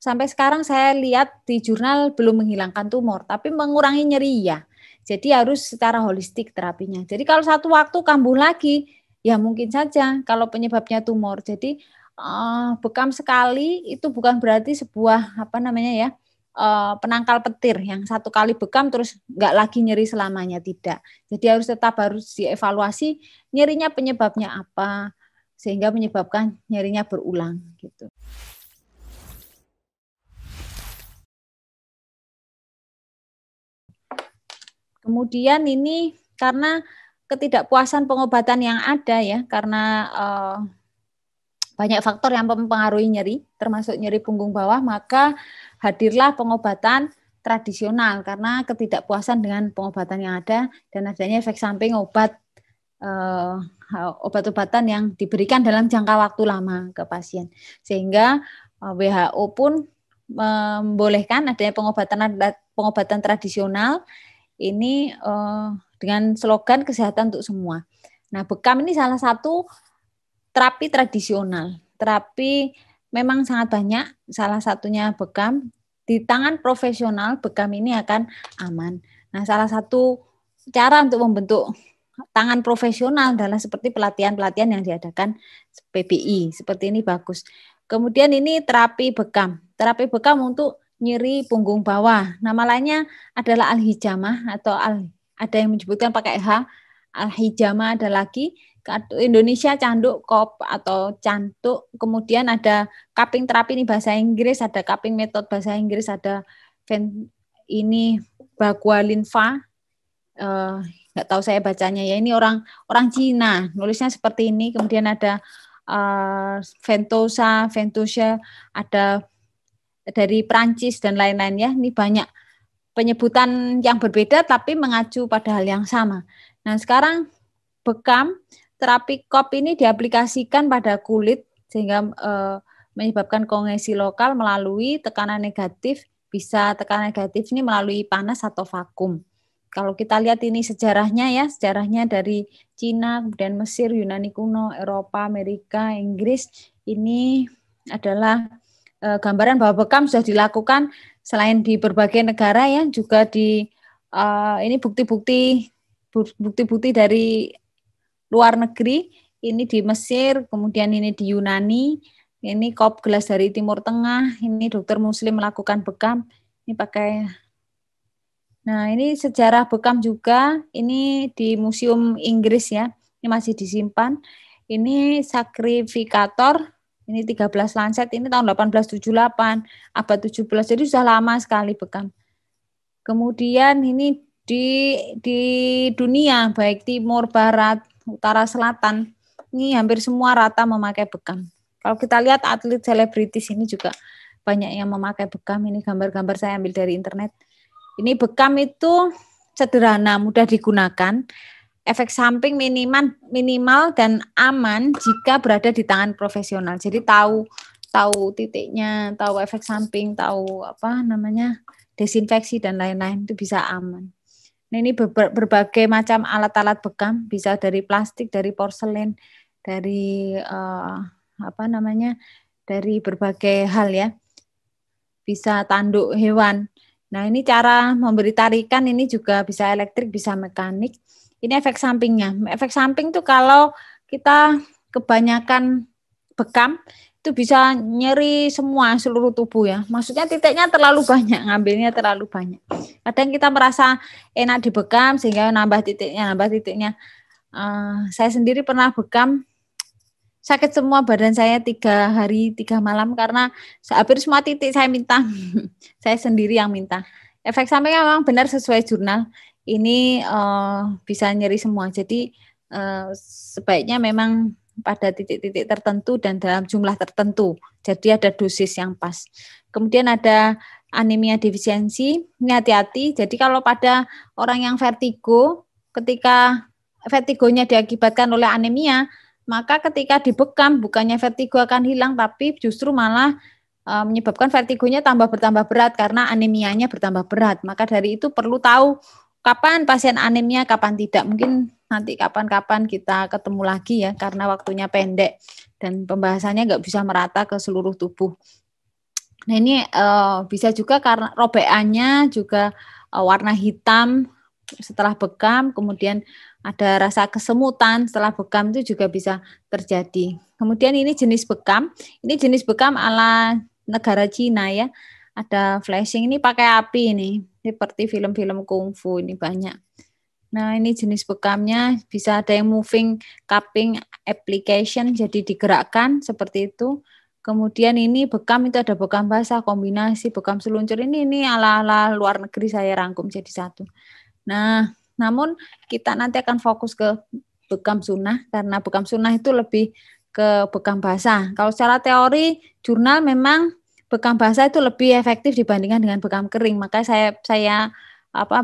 sampai sekarang saya lihat di jurnal belum menghilangkan tumor, tapi mengurangi nyeri ya. Jadi harus secara holistik terapinya. Jadi kalau satu waktu kambuh lagi, ya mungkin saja kalau penyebabnya tumor. Jadi bekam sekali itu bukan berarti sebuah penangkal petir yang satu kali bekam terus nggak lagi nyeri selamanya, tidak. Jadi harus dievaluasi nyerinya penyebabnya apa sehingga menyebabkan nyerinya berulang gitu. Kemudian ini karena ketidakpuasan pengobatan yang ada ya, karena banyak faktor yang mempengaruhi nyeri, termasuk nyeri punggung bawah, maka hadirlah pengobatan tradisional karena ketidakpuasan dengan pengobatan yang ada dan adanya efek samping obat-obatan yang diberikan dalam jangka waktu lama ke pasien. Sehingga WHO pun membolehkan adanya pengobatan tradisional ini dengan slogan kesehatan untuk semua. Nah, bekam ini salah satu terapi tradisional. Terapi memang sangat banyak, salah satunya bekam. Di tangan profesional, bekam ini akan aman. Nah, salah satu cara untuk membentuk tangan profesional adalah seperti pelatihan-pelatihan yang diadakan PBI. Seperti ini bagus. Kemudian ini terapi bekam. Terapi bekam untuk nyeri punggung bawah. Nama lainnya adalah al-hijamah atau ada yang menyebutkan pakai H. Al-hijamah ada lagi. Indonesia canduk kop atau cantuk, kemudian ada cupping terapi ini bahasa Inggris, ada cupping method bahasa Inggris, ada ini bagualinfa, nggak tahu saya bacanya ya, ini orang Cina nulisnya seperti ini. Kemudian ada ventosa, ada dari Prancis dan lain-lain ya. Ini banyak penyebutan yang berbeda tapi mengacu pada hal yang sama. Nah, sekarang bekam terapi COP ini diaplikasikan pada kulit sehingga menyebabkan kongesi lokal melalui tekanan negatif. Bisa tekanan negatif ini melalui panas atau vakum. Kalau kita lihat ini sejarahnya ya, sejarahnya dari Cina, kemudian Mesir, Yunani kuno, Eropa, Amerika, Inggris. Ini adalah gambaran bahwa bekam sudah dilakukan selain di berbagai negara ya, juga di ini bukti-bukti dari luar negeri, ini di Mesir, kemudian ini di Yunani, ini kop gelas dari Timur Tengah, ini dokter Muslim melakukan bekam, ini pakai. Nah, ini sejarah bekam juga, ini di Museum Inggris ya, ini masih disimpan. Ini sakrifikator, ini 13 Lancet, ini tahun 1878, abad 17, jadi sudah lama sekali bekam. Kemudian ini di dunia, baik timur, barat, utara, selatan, ini hampir semua rata memakai bekam. Kalau kita lihat atlet selebritis ini juga banyak yang memakai bekam. Ini gambar-gambar saya ambil dari internet. Ini bekam itu sederhana, mudah digunakan, efek samping minimal dan aman jika berada di tangan profesional. Jadi tahu titiknya, tahu efek samping, tahu desinfeksi dan lain-lain, itu bisa aman. Nah, ini berbagai macam alat-alat bekam, bisa dari plastik, dari porselen, dari dari berbagai hal ya. Bisa tanduk hewan. Nah, ini cara memberi tarikan ini juga bisa elektrik, bisa mekanik. Ini efek sampingnya. Efek samping tuh kalau kita kebanyakan bekam itu bisa nyeri semua seluruh tubuh ya. Maksudnya titiknya terlalu banyak, ngambilnya terlalu banyak. Kadang kita merasa enak dibekam sehingga nambah titiknya. Saya sendiri pernah bekam, sakit semua badan saya 3 hari 3 malam karena hampir semua titik saya minta. Saya sendiri yang minta. Efek sampingnya memang benar sesuai jurnal. Ini bisa nyeri semua. Jadi sebaiknya memang pada titik-titik tertentu dan dalam jumlah tertentu. Jadi ada dosis yang pas. Kemudian ada anemia defisiensi, ini hati-hati. Jadi kalau pada orang yang vertigo, ketika vertigonya diakibatkan oleh anemia, maka ketika dibekam bukannya vertigo akan hilang, tapi justru malah menyebabkan vertigonya bertambah berat karena anemianya bertambah berat. Maka dari itu perlu tahu kapan pasien anemia, kapan tidak. Mungkin nanti kapan-kapan kita ketemu lagi ya, karena waktunya pendek dan pembahasannya nggak bisa merata ke seluruh tubuh. Nah ini bisa juga karena robekannya juga warna hitam setelah bekam, kemudian ada rasa kesemutan setelah bekam itu juga bisa terjadi. Kemudian ini jenis bekam ala negara Cina ya. Ada flashing ini pakai api ini, seperti film-film kungfu ini banyak. Nah ini jenis bekamnya bisa ada yang moving cupping application, jadi digerakkan seperti itu. Kemudian ini bekam itu ada bekam basah, kombinasi bekam seluncur ini ala-ala luar negeri saya rangkum jadi satu. Nah, namun kita nanti akan fokus ke bekam sunnah karena bekam sunnah itu lebih ke bekam basah. Kalau secara teori jurnal memang bekam basah itu lebih efektif dibandingkan dengan bekam kering. Maka saya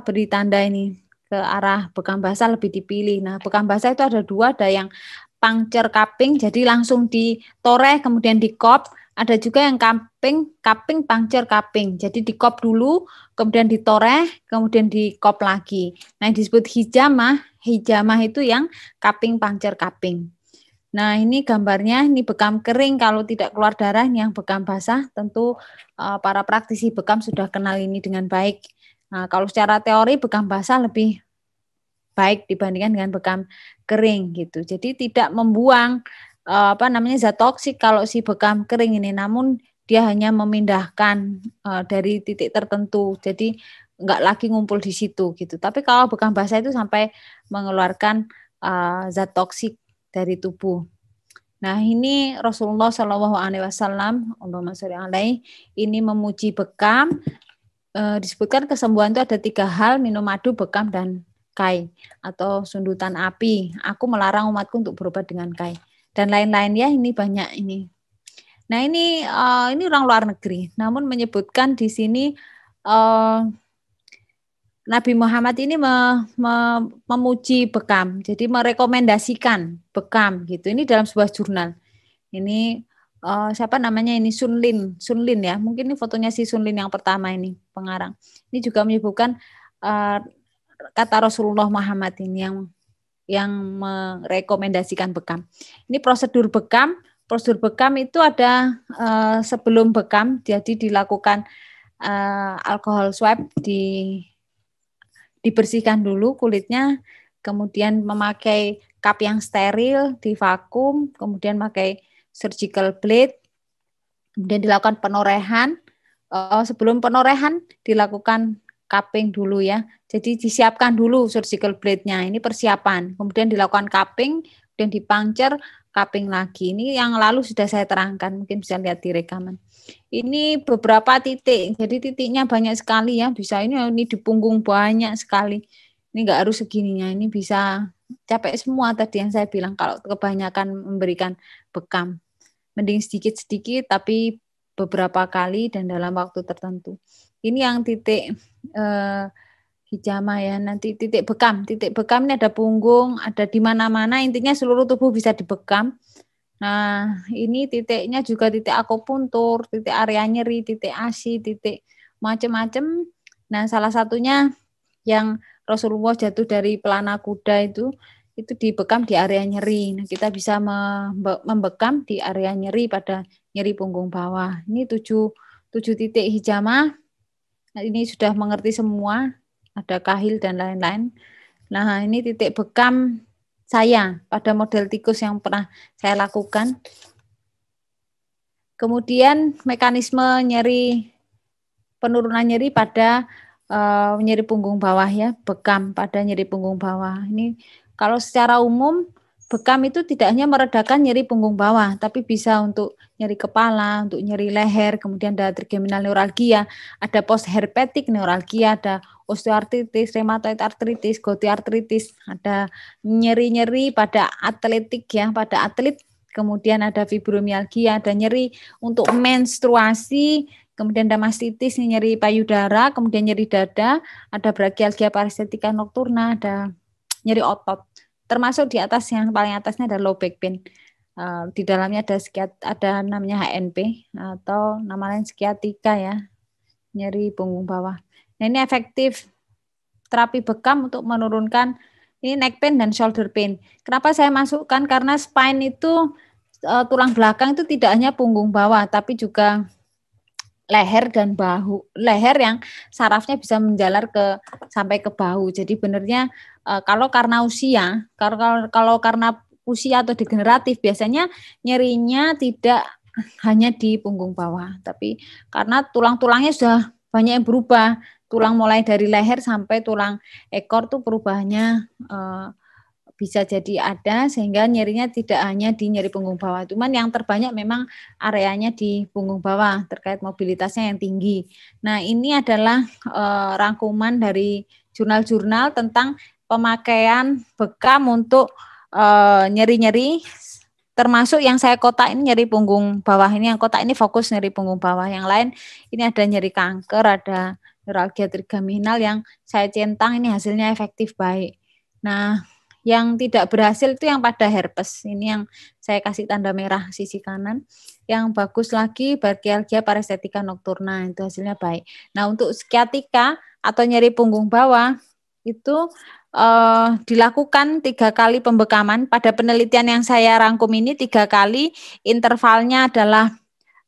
beri tanda ini ke arah bekam basah lebih dipilih. Nah, bekam basah itu ada dua, ada yang puncture cupping, jadi langsung ditoreh kemudian dikop. Ada juga yang cupping puncture cupping, jadi dikop dulu, kemudian ditoreh, kemudian dikop lagi. Nah, yang disebut hijamah itu yang cupping puncture cupping. Nah, ini gambarnya, ini bekam kering kalau tidak keluar darah, ini yang bekam basah. Tentu para praktisi bekam sudah kenal ini dengan baik. Nah, kalau secara teori bekam basah lebih baik dibandingkan dengan bekam kering gitu. Jadi tidak membuang zat toksik kalau si bekam kering ini, namun dia hanya memindahkan dari titik tertentu. Jadi enggak lagi ngumpul di situ gitu. Tapi kalau bekam basah itu sampai mengeluarkan zat toksik dari tubuh. Nah, ini Rasulullah Shallallahu alaihi wasallam, Allahumma sholli alaihi, ini memuji bekam. Disebutkan kesembuhan itu ada 3 hal, minum madu, bekam, dan kai atau sundutan api. Aku melarang umatku untuk berobat dengan kai dan lain-lain ya, ini banyak ini. Nah, ini orang luar negeri, namun menyebutkan di sini Nabi Muhammad ini memuji bekam, jadi merekomendasikan bekam gitu. Ini dalam sebuah jurnal. Ini siapa namanya ini Sunlin ya. Mungkin ini fotonya si Sunlin yang pertama ini pengarang. Ini juga menyebutkan kata Rasulullah Muhammad ini yang merekomendasikan bekam. Ini prosedur bekam. Prosedur bekam itu ada sebelum bekam, jadi dilakukan alkohol swab, dibersihkan dulu kulitnya, kemudian memakai cup yang steril, divakum, kemudian memakai surgical blade, kemudian dilakukan penorehan. Sebelum penorehan dilakukan cupping dulu ya. Jadi disiapkan dulu surgical blade-nya. Ini persiapan. Kemudian dilakukan cupping, kemudian dipuncture, cupping lagi. Ini yang lalu sudah saya terangkan. Mungkin bisa lihat di rekaman. Ini beberapa titik. Jadi titiknya banyak sekali ya. Bisa ini di punggung banyak sekali. Ini enggak harus segininya. Ini bisa capek semua tadi yang saya bilang kalau kebanyakan memberikan bekam. Mending sedikit-sedikit tapi beberapa kali dan dalam waktu tertentu. Ini yang titik hijama ya, nanti titik bekam. Titik bekam ini ada punggung, ada di mana-mana, intinya seluruh tubuh bisa dibekam. Nah, ini titiknya juga titik akupuntur, titik area nyeri, titik ASI, titik macam-macam. Nah, salah satunya yang Rasulullah jatuh dari pelana kuda itu dibekam di area nyeri. Nah, kita bisa membekam di area nyeri pada nyeri punggung bawah. Ini 7 titik hijama. Nah, ini sudah mengerti semua, ada kahil dan lain-lain. Nah, ini titik bekam saya pada model tikus yang pernah saya lakukan. Kemudian mekanisme nyeri, penurunan nyeri pada nyeri punggung bawah ya, bekam pada nyeri punggung bawah. Ini kalau secara umum bekam itu tidak hanya meredakan nyeri punggung bawah, tapi bisa untuk nyeri kepala, untuk nyeri leher, kemudian ada trigeminal neuralgia, ada postherpetic neuralgia, ada osteoartritis, rheumatoid arthritis, gouty arthritis, ada nyeri-nyeri pada atletik ya, pada atlet, kemudian ada fibromialgia, ada nyeri untuk menstruasi, kemudian ada mastitis, nyeri payudara, kemudian nyeri dada, ada brachialgia parestetika nocturna, ada nyeri otot. Termasuk di atas, yang paling atasnya ada low back pain. Di dalamnya ada namanya HNP atau nama lain sciatica ya, nyeri punggung bawah. Nah, ini efektif terapi bekam untuk menurunkan ini neck pain dan shoulder pain. Kenapa saya masukkan? Karena spine itu tulang belakang itu tidak hanya punggung bawah, tapi juga leher dan bahu, leher yang sarafnya bisa menjalar sampai ke bahu. Jadi benernya kalau karena usia, kalau karena usia atau degeneratif biasanya nyerinya tidak hanya di punggung bawah, tapi karena tulang-tulangnya sudah banyak yang berubah. Tulang mulai dari leher sampai tulang ekor tuh perubahannya bisa jadi ada, sehingga nyerinya tidak hanya di nyeri punggung bawah. Cuman yang terbanyak memang areanya di punggung bawah terkait mobilitasnya yang tinggi. Nah, ini adalah rangkuman dari jurnal-jurnal tentang pemakaian bekam untuk nyeri-nyeri, termasuk yang saya kotak ini nyeri punggung bawah. Ini yang kotak ini fokus nyeri punggung bawah. Yang lain ini ada nyeri kanker, ada neuralgia trigeminal yang saya centang ini hasilnya efektif baik. Nah, yang tidak berhasil itu yang pada herpes. Ini yang saya kasih tanda merah sisi kanan. Yang bagus lagi brachialgia parestetika nocturna, itu hasilnya baik. Nah, untuk skiatika atau nyeri punggung bawah itu dilakukan 3 kali pembekaman. Pada penelitian yang saya rangkum ini 3 kali, intervalnya adalah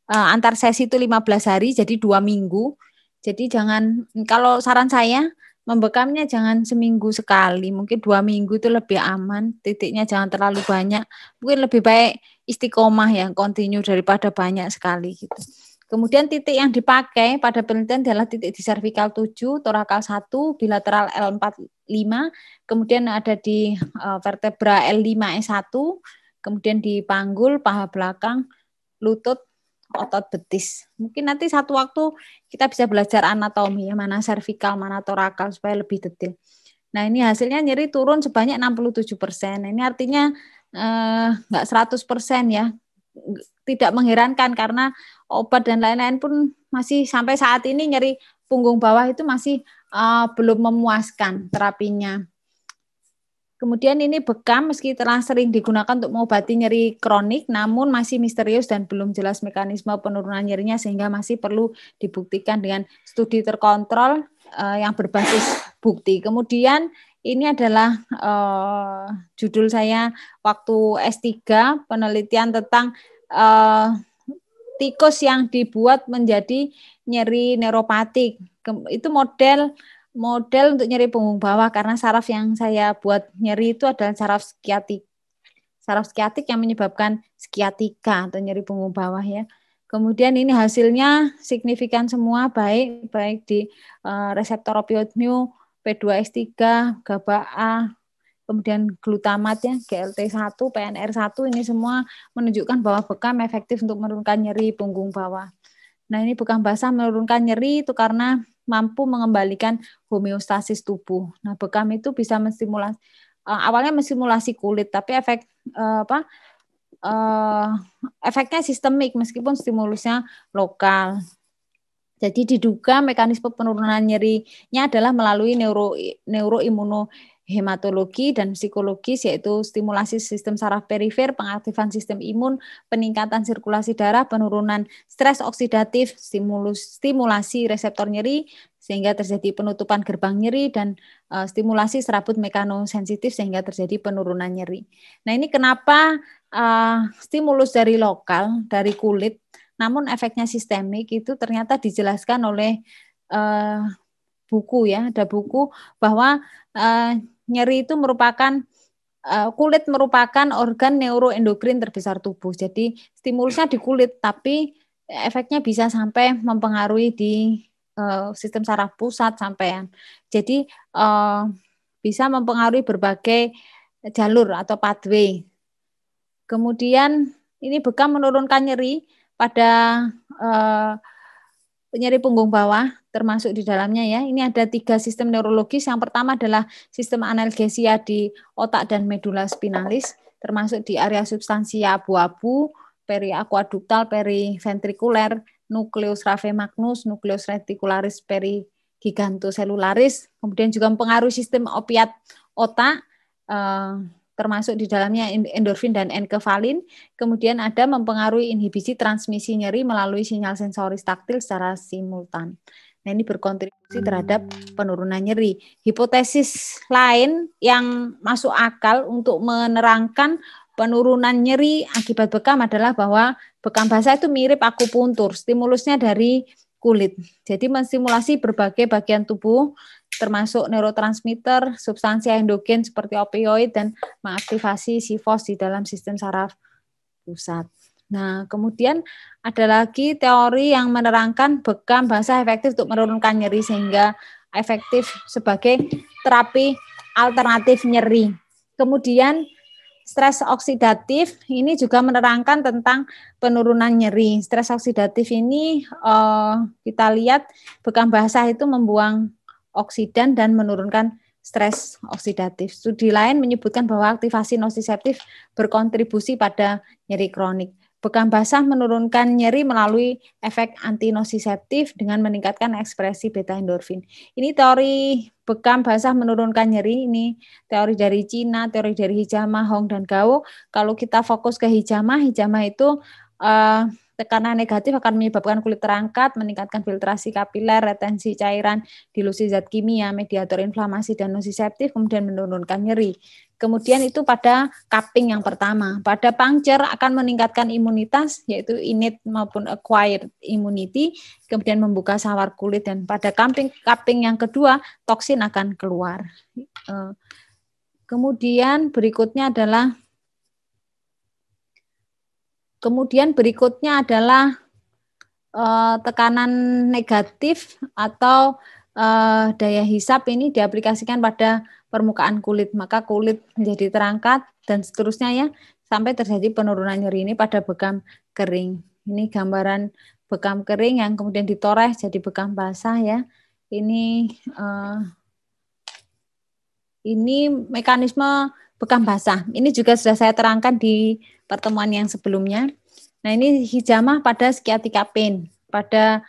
antar sesi itu 15 hari, jadi 2 minggu. Jadi jangan, kalau saran saya membekamnya jangan seminggu sekali, mungkin 2 minggu itu lebih aman, titiknya jangan terlalu banyak, mungkin lebih baik istiqomah ya, continue daripada banyak sekali gitu. Kemudian titik yang dipakai pada penelitian adalah titik di cervical 7, torakal 1, bilateral L45, kemudian ada di vertebra L5E1, kemudian di panggul, paha belakang, lutut, otot betis. Mungkin nanti satu waktu kita bisa belajar anatomi ya, mana servikal, mana torakal supaya lebih detail. Nah, ini hasilnya nyeri turun sebanyak 67%. Nah, ini artinya enggak 100% ya. Tidak mengherankan karena obat dan lain-lain pun masih sampai saat ini nyeri punggung bawah itu masih belum memuaskan terapinya. Kemudian ini bekam meski telah sering digunakan untuk mengobati nyeri kronik, namun masih misterius dan belum jelas mekanisme penurunan nyerinya sehingga masih perlu dibuktikan dengan studi terkontrol yang berbasis bukti. Kemudian ini adalah judul saya waktu S3, penelitian tentang tikus yang dibuat menjadi nyeri neuropatik. Itu model untuk nyeri punggung bawah karena saraf yang saya buat nyeri itu adalah saraf skiatik. Saraf skiatik yang menyebabkan skiatika atau nyeri punggung bawah ya. Kemudian ini hasilnya signifikan semua, baik di reseptor opioid mu, P2X3, GABA A, kemudian glutamat ya, GLT1, PNR1, ini semua menunjukkan bahwa bekam efektif untuk menurunkan nyeri punggung bawah. Nah, ini bekam basah menurunkan nyeri itu karena mampu mengembalikan homeostasis tubuh. Nah, bekam itu bisa menstimulasi, awalnya menstimulasi kulit, tapi efeknya sistemik meskipun stimulusnya lokal. Jadi diduga mekanisme penurunan nyerinya adalah melalui neuroimunohematologi dan psikologis, yaitu stimulasi sistem saraf perifer, pengaktifan sistem imun, peningkatan sirkulasi darah, penurunan stres oksidatif, stimulasi reseptor nyeri sehingga terjadi penutupan gerbang nyeri, dan stimulasi serabut mekanosensitif sehingga terjadi penurunan nyeri. Nah, ini kenapa stimulus dari lokal, dari kulit, namun efeknya sistemik itu ternyata dijelaskan oleh buku ya, ada buku bahwa nyeri itu merupakan kulit merupakan organ neuroendokrin terbesar tubuh. Jadi stimulusnya di kulit, tapi efeknya bisa sampai mempengaruhi di sistem saraf pusat sampean. Jadi bisa mempengaruhi berbagai jalur atau pathway. Kemudian ini bekam menurunkan nyeri pada nyeri punggung bawah, termasuk di dalamnya ya. Ini ada 3 sistem neurologis. Yang pertama adalah sistem analgesia di otak dan medula spinalis, termasuk di area substansia abu-abu, periaquaduktal, periventrikuler, nucleus rafemagnus, nucleus reticularis perigigantoselularis. Kemudian juga mempengaruhi sistem opiat otak, termasuk di dalamnya endorfin dan enkefalin. Kemudian ada mempengaruhi inhibisi transmisi nyeri melalui sinyal sensoris taktil secara simultan. Nah, ini berkontribusi terhadap penurunan nyeri. Hipotesis lain yang masuk akal untuk menerangkan penurunan nyeri akibat bekam adalah bahwa bekam basah itu mirip akupuntur. Stimulusnya dari kulit. Jadi menstimulasi berbagai bagian tubuh termasuk neurotransmitter, substansi endogen seperti opioid dan mengaktifasi sifos di dalam sistem saraf pusat. Nah, kemudian ada lagi teori yang menerangkan bekam basah efektif untuk menurunkan nyeri sehingga efektif sebagai terapi alternatif nyeri. Kemudian stres oksidatif ini juga menerangkan tentang penurunan nyeri. Stres oksidatif ini kita lihat bekam basah itu membuang oksidan dan menurunkan stres oksidatif. Studi lain menyebutkan bahwa aktivasi nosiseptif berkontribusi pada nyeri kronik. Bekam basah menurunkan nyeri melalui efek antinosiseptif dengan meningkatkan ekspresi beta endorfin. Ini teori bekam basah menurunkan nyeri, ini teori dari Cina, teori dari Hijama, Hong, dan Gao. Kalau kita fokus ke Hijama itu tekanan negatif akan menyebabkan kulit terangkat, meningkatkan filtrasi kapiler, retensi cairan, dilusi zat kimia, mediator inflamasi, dan nosiseptif, kemudian menurunkan nyeri. Kemudian itu pada cupping yang pertama. Pada puncture akan meningkatkan imunitas, yaitu innate maupun acquired immunity, kemudian membuka sawar kulit, dan pada cupping yang kedua, toksin akan keluar. Kemudian berikutnya adalah tekanan negatif atau daya hisap ini diaplikasikan pada permukaan kulit, maka kulit menjadi terangkat dan seterusnya ya, sampai terjadi penurunan nyeri ini pada bekam kering. Ini gambaran bekam kering yang kemudian ditoreh jadi bekam basah ya. Ini mekanisme bekam basah. Ini juga sudah saya terangkan di pertemuan yang sebelumnya. Nah, ini hijamah pada sciatica pain, pada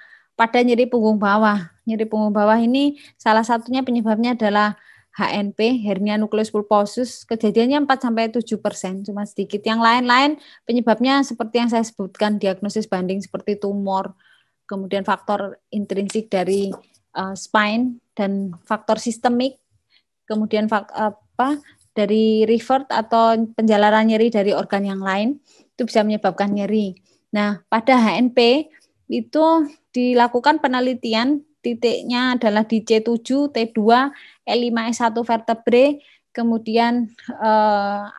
nyeri punggung bawah. Nyeri punggung bawah ini salah satunya penyebabnya adalah HNP, hernia nukleus pulposus. Kejadiannya 4-7%, cuma sedikit. Yang lain-lain penyebabnya seperti yang saya sebutkan, diagnosis banding seperti tumor, kemudian faktor intrinsik dari spine dan faktor sistemik, kemudian dari revert atau penjalaran nyeri dari organ yang lain, itu bisa menyebabkan nyeri. Nah, pada HNP itu dilakukan penelitian, titiknya adalah di C7, T2, E5, S1 vertebrae, kemudian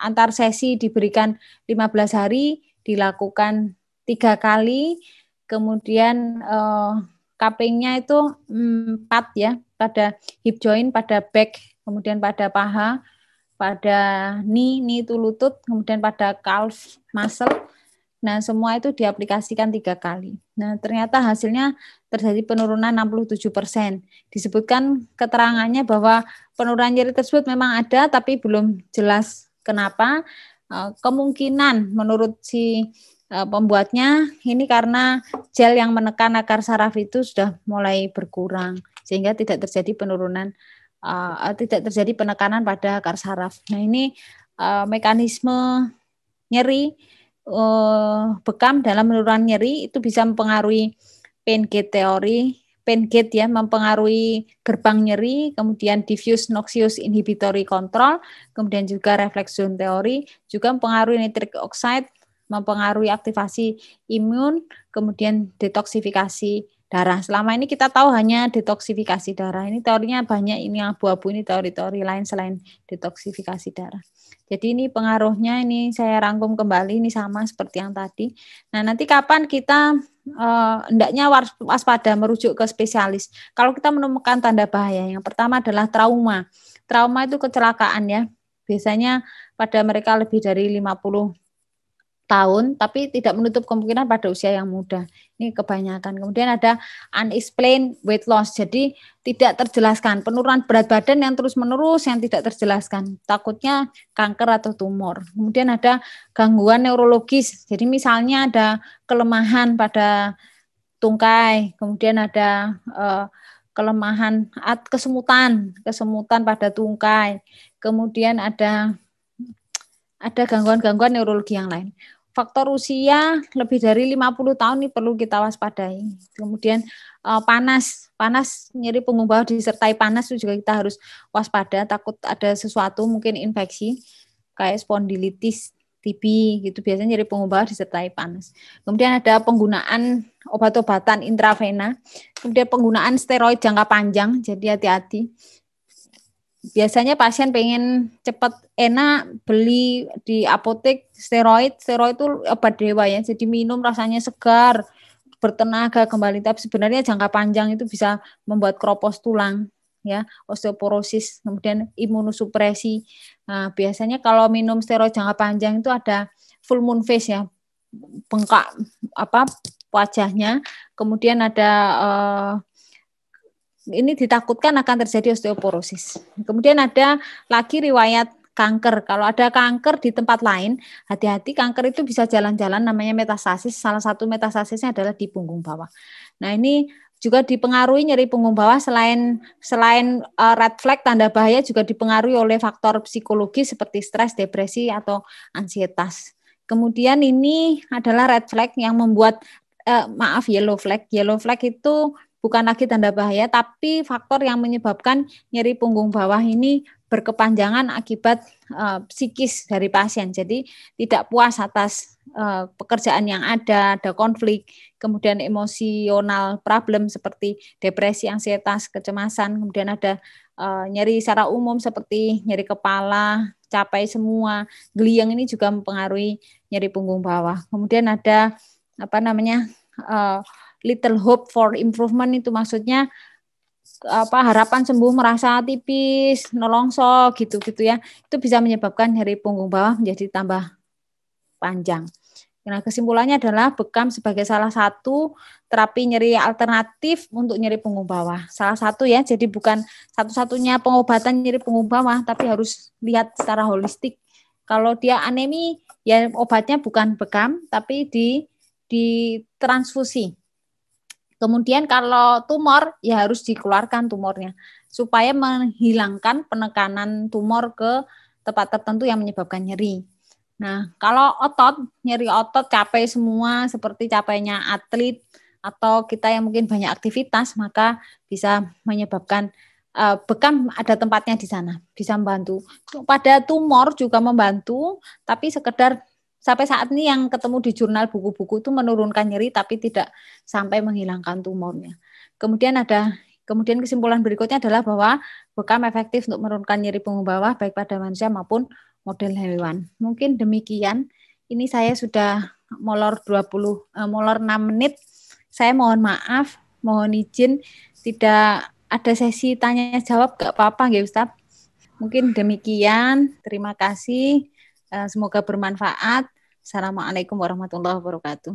antar sesi diberikan 15 hari, dilakukan 3 kali, kemudian cupping-nya itu 4 ya, pada hip joint, pada back, kemudian pada paha, pada knee itu lutut, kemudian pada calf muscle. Nah, semua itu diaplikasikan 3 kali. Nah, ternyata hasilnya terjadi penurunan 67%. Disebutkan keterangannya bahwa penurunan nyeri tersebut memang ada, tapi belum jelas kenapa. Kemungkinan menurut si pembuatnya ini karena gel yang menekan akar saraf itu sudah mulai berkurang, sehingga tidak terjadi penurunan, tidak terjadi penekanan pada akar saraf. Nah, ini mekanisme nyeri bekam dalam menurunkan nyeri itu bisa mempengaruhi pain gate teori. Pain gate ya mempengaruhi gerbang nyeri, kemudian diffuse noxious inhibitory control, kemudian juga reflex zone teori, juga mempengaruhi nitric oxide, mempengaruhi aktivasi imun, kemudian detoksifikasi darah. Selama ini kita tahu hanya detoksifikasi darah. Ini teorinya banyak, ini abu-abu, ini teori-teori lain selain detoksifikasi darah. Jadi ini pengaruhnya, ini saya rangkum kembali, ini sama seperti yang tadi. Nah, nanti kapan kita hendaknya waspada merujuk ke spesialis. Kalau kita menemukan tanda bahaya, yang pertama adalah trauma. Trauma itu kecelakaan ya. Biasanya pada mereka lebih dari 50 tahun, tapi tidak menutup kemungkinan pada usia yang muda. Ini kebanyakan. Kemudian ada unexplained weight loss, jadi tidak terjelaskan. Penurunan berat badan yang terus-menerus yang tidak terjelaskan. Takutnya kanker atau tumor. Kemudian ada gangguan neurologis, jadi misalnya ada kelemahan pada tungkai, kemudian ada kelemahan kesemutan pada tungkai, kemudian ada gangguan-gangguan neurologi yang lain. Faktor usia lebih dari 50 tahun ini perlu kita waspadai. Kemudian panas nyeri punggung bawah disertai panas itu juga kita harus waspada, takut ada sesuatu mungkin infeksi kayak spondilitis TB gitu, biasanya nyeri punggung bawah disertai panas. Kemudian ada penggunaan obat-obatan intravena, kemudian penggunaan steroid jangka panjang, jadi hati-hati. Biasanya pasien pengen cepat enak, beli di apotek steroid itu obat dewa ya, jadi minum rasanya segar, bertenaga kembali, tapi sebenarnya jangka panjang itu bisa membuat keropos tulang ya, osteoporosis, kemudian imunosupresi. Nah, biasanya kalau minum steroid jangka panjang itu ada full moon face ya, bengkak wajahnya, kemudian ada ini ditakutkan akan terjadi osteoporosis. Kemudian ada lagi riwayat kanker. Kalau ada kanker di tempat lain, hati-hati, kanker itu bisa jalan-jalan, namanya metastasis. Salah satu metastasisnya adalah di punggung bawah. Nah, ini juga dipengaruhi nyeri punggung bawah selain red flag tanda bahaya, juga dipengaruhi oleh faktor psikologi seperti stres, depresi atau ansietas. Kemudian ini adalah red flag yang membuat yellow flag. Yellow flag itu bukan lagi tanda bahaya, tapi faktor yang menyebabkan nyeri punggung bawah ini berkepanjangan akibat psikis dari pasien. Jadi tidak puas atas pekerjaan yang ada konflik, kemudian emosional problem seperti depresi, ansietas, kecemasan, kemudian ada nyeri secara umum seperti nyeri kepala, capai semua, geliang, ini juga mempengaruhi nyeri punggung bawah. Kemudian ada little hope for improvement, itu maksudnya harapan sembuh merasa tipis, nolongso gitu ya. Itu bisa menyebabkan nyeri punggung bawah menjadi tambah panjang. Nah, kesimpulannya adalah bekam sebagai salah satu terapi nyeri alternatif untuk nyeri punggung bawah. Salah satu ya, jadi bukan satu-satunya pengobatan nyeri punggung bawah, tapi harus lihat secara holistik. Kalau dia anemi, ya obatnya bukan bekam, tapi di transfusi. Kemudian kalau tumor, ya harus dikeluarkan tumornya supaya menghilangkan penekanan tumor ke tempat tertentu yang menyebabkan nyeri. Nah, kalau otot, nyeri otot capek semua seperti capeknya atlet atau kita yang mungkin banyak aktivitas, maka bisa menyebabkan bekam ada tempatnya di sana, bisa membantu. Pada tumor juga membantu, tapi sekedar sampai saat ini yang ketemu di jurnal buku-buku itu menurunkan nyeri tapi tidak sampai menghilangkan tumornya. Kemudian kesimpulan berikutnya adalah bahwa bekam efektif untuk menurunkan nyeri punggung bawah baik pada manusia maupun model hewan. Mungkin demikian. Ini saya sudah molor 6 menit. Saya mohon maaf, mohon izin tidak ada sesi tanya jawab, gak apa-apa nggih Ustaz. Mungkin demikian. Terima kasih. Semoga bermanfaat. Assalamualaikum warahmatullahi wabarakatuh.